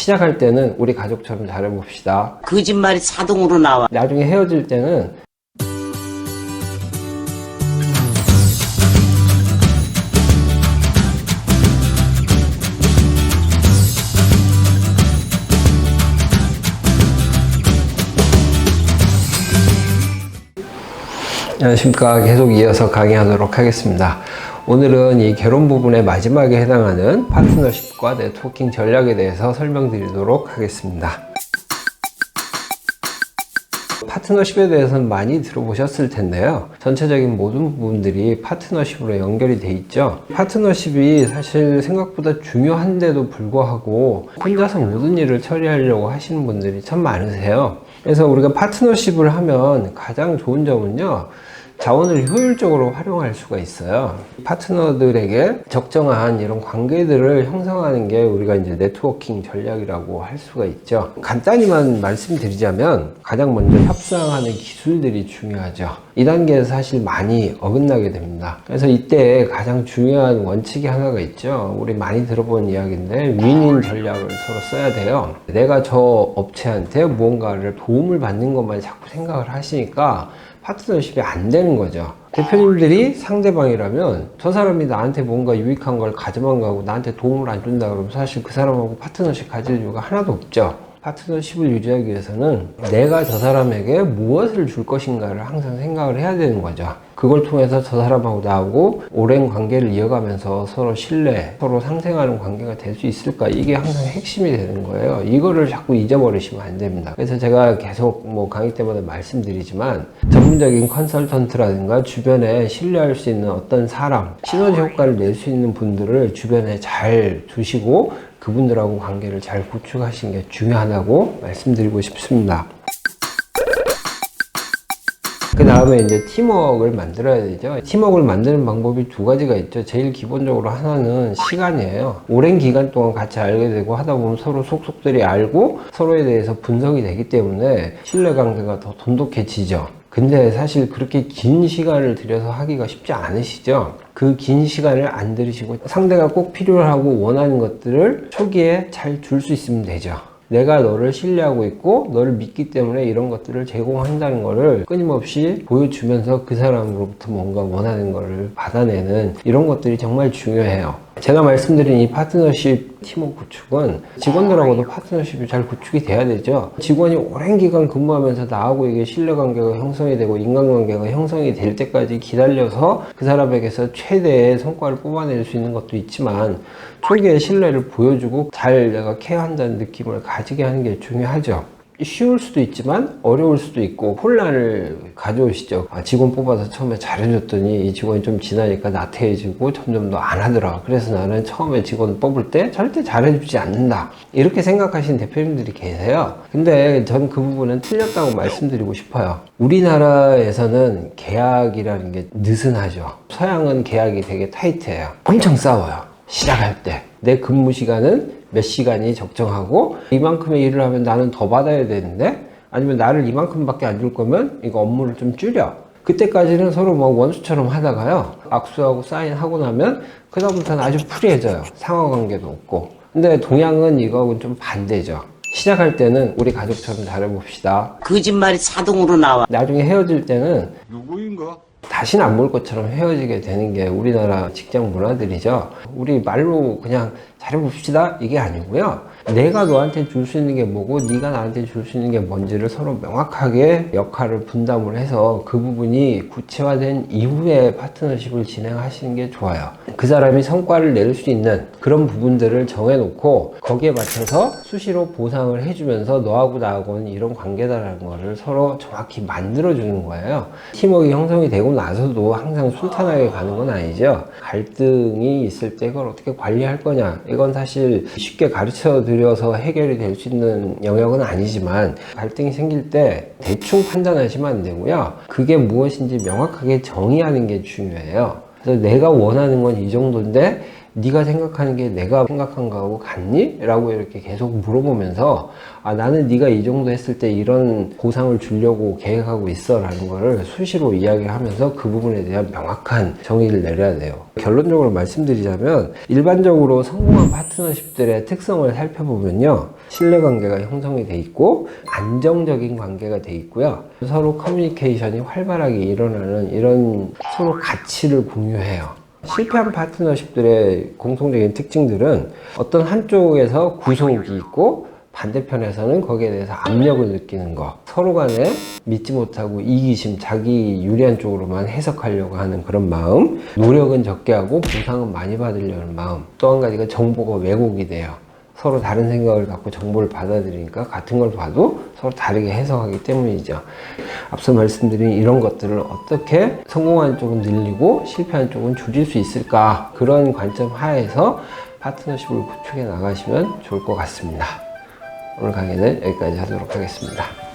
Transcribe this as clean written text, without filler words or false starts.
시작할 때는 우리 가족처럼 잘해봅시다. 거짓말이 자동으로 나와. 나중에 헤어질 때는 안녕하십니까. 계속 이어서 강의하도록 하겠습니다. 오늘은 이 결혼 부분의 마지막에 해당하는 파트너십과 네트워킹 전략에 대해서 설명드리도록 하겠습니다. 파트너십에 대해서는 많이 들어보셨을 텐데요. 전체적인 모든 부분들이 파트너십으로 연결이 돼 있죠. 파트너십이 사실 생각보다 중요한데도 불구하고 혼자서 모든 일을 처리하려고 하시는 분들이 참 많으세요. 그래서 우리가 파트너십을 하면 가장 좋은 점은요, 자원을 효율적으로 활용할 수가 있어요. 파트너들에게 적정한 이런 관계들을 형성하는 게 우리가 이제 네트워킹 전략이라고 할 수가 있죠. 간단히만 말씀드리자면 가장 먼저 협상하는 기술들이 중요하죠. 이 단계에서 사실 많이 어긋나게 됩니다. 그래서 이때 가장 중요한 원칙이 하나가 있죠. 우리 많이 들어본 이야기인데 윈윈 전략을 서로 써야 돼요. 내가 저 업체한테 무언가를 도움을 받는 것만 자꾸 생각을 하시니까 파트너십이 안 되는 거죠. 대표님들이 상대방이라면 저 사람이 나한테 뭔가 유익한 걸 가져만 가고 나한테 도움을 안 준다 그러면 사실 그 사람하고 파트너십 가질 이유가 하나도 없죠. 파트너십을 유지하기 위해서는 내가 저 사람에게 무엇을 줄 것인가를 항상 생각을 해야 되는 거죠. 그걸 통해서 저 사람하고 나하고 오랜 관계를 이어가면서 서로 신뢰, 서로 상생하는 관계가 될 수 있을까? 이게 항상 핵심이 되는 거예요. 이거를 자꾸 잊어버리시면 안 됩니다. 그래서 제가 계속 강의 때마다 말씀드리지만 전문적인 컨설턴트라든가 주변에 신뢰할 수 있는 어떤 사람, 시너지 효과를 낼 수 있는 분들을 주변에 잘 두시고 그분들하고 관계를 잘 구축하시는 게 중요하다고 말씀드리고 싶습니다. 그 다음에 이제 팀워크를 만들어야 되죠. 팀워크를 만드는 방법이 두 가지가 있죠. 제일 기본적으로 하나는 시간이에요. 오랜 기간 동안 같이 알게 되고 하다 보면 서로 속속들이 알고 서로에 대해서 분석이 되기 때문에 신뢰관계가 더 돈독해지죠. 근데 사실 그렇게 긴 시간을 들여서 하기가 쉽지 않으시죠? 그 긴 시간을 안 들이시고 상대가 꼭 필요하고 원하는 것들을 초기에 잘 줄 수 있으면 되죠. 내가 너를 신뢰하고 있고 너를 믿기 때문에 이런 것들을 제공한다는 거를 끊임없이 보여주면서 그 사람으로부터 뭔가 원하는 거를 받아내는 이런 것들이 정말 중요해요. 제가 말씀드린 이 파트너십 팀워크 구축은 직원들하고도 파트너십이 잘 구축이 돼야 되죠. 직원이 오랜 기간 근무하면서 나하고 이게 신뢰관계가 형성이 되고 인간관계가 형성이 될 때까지 기다려서 그 사람에게서 최대의 성과를 뽑아낼 수 있는 것도 있지만 초기에 신뢰를 보여주고 잘 내가 케어한다는 느낌을 가지게 하는 게 중요하죠. 쉬울 수도 있지만 어려울 수도 있고 혼란을 가져오시죠. 직원 뽑아서 처음에 잘해줬더니 이 직원이 좀 지나니까 나태해지고 점점 더 안 하더라. 그래서 나는 처음에 직원 뽑을 때 절대 잘해주지 않는다. 이렇게 생각하시는 대표님들이 계세요. 근데 전 그 부분은 틀렸다고 말씀드리고 싶어요. 우리나라에서는 계약이라는 게 느슨하죠. 서양은 계약이 되게 타이트해요. 엄청 싸워요. 시작할 때. 내 근무 시간은 몇 시간이 적정하고 이만큼의 일을 하면 나는 더 받아야 되는데 아니면 나를 이만큼밖에 안 줄 거면 이거 업무를 좀 줄여. 그때까지는 서로 원수처럼 하다가요. 악수하고 사인하고 나면 그다음부터는 아주 프리해져요. 상하관계도 없고. 근데 동양은 이거하고는 좀 반대죠. 시작할 때는 우리 가족처럼 잘해봅시다. 거짓말이 자동으로 나와. 나중에 헤어질 때는 누구인가? 다시는 안 볼 것처럼 헤어지게 되는 게 우리나라 직장 문화들이죠. 우리 말로 그냥 잘해봅시다 이게 아니고요. 내가 너한테 줄 수 있는 게 뭐고 네가 나한테 줄 수 있는 게 뭔지를 서로 명확하게 역할을 분담을 해서 그 부분이 구체화된 이후에 파트너십을 진행하시는 게 좋아요. 그 사람이 성과를 낼 수 있는 그런 부분들을 정해놓고 거기에 맞춰서 수시로 보상을 해주면서 너하고 나하고는 이런 관계다라는 거를 서로 정확히 만들어주는 거예요. 팀워크가 형성이 되고 나서도 항상 순탄하게 가는 건 아니죠. 갈등이 있을 때 그걸 어떻게 관리할 거냐, 이건 사실 쉽게 가르쳐 드려서 해결이 될 수 있는 영역은 아니지만 갈등이 생길 때 대충 판단하시면 안 되고요. 그게 무엇인지 명확하게 정의하는 게 중요해요. 그래서 내가 원하는 건 이 정도인데 네가 생각하는 게 내가 생각한 거하고 같니? 라고 이렇게 계속 물어보면서 나는 네가 이 정도 했을 때 이런 보상을 주려고 계획하고 있어 라는 거를 수시로 이야기하면서 그 부분에 대한 명확한 정의를 내려야 돼요. 결론적으로 말씀드리자면 일반적으로 성공한 파트너십들의 특성을 살펴보면요, 신뢰관계가 형성이 돼 있고 안정적인 관계가 돼 있고요, 서로 커뮤니케이션이 활발하게 일어나는 이런 서로 가치를 공유해요. 실패한 파트너십들의 공통적인 특징들은 어떤 한쪽에서 구속이 있고 반대편에서는 거기에 대해서 압력을 느끼는 것, 서로 간에 믿지 못하고 이기심, 자기 유리한 쪽으로만 해석하려고 하는 그런 마음, 노력은 적게 하고 보상은 많이 받으려는 마음, 또 한 가지가 정보가 왜곡이 돼요. 서로 다른 생각을 갖고 정보를 받아들이니까 같은 걸 봐도 서로 다르게 해석하기 때문이죠. 앞서 말씀드린 이런 것들을 어떻게 성공한 쪽은 늘리고 실패한 쪽은 줄일 수 있을까, 그런 관점 하에서 파트너십을 구축해 나가시면 좋을 것 같습니다. 오늘 강의는 여기까지 하도록 하겠습니다.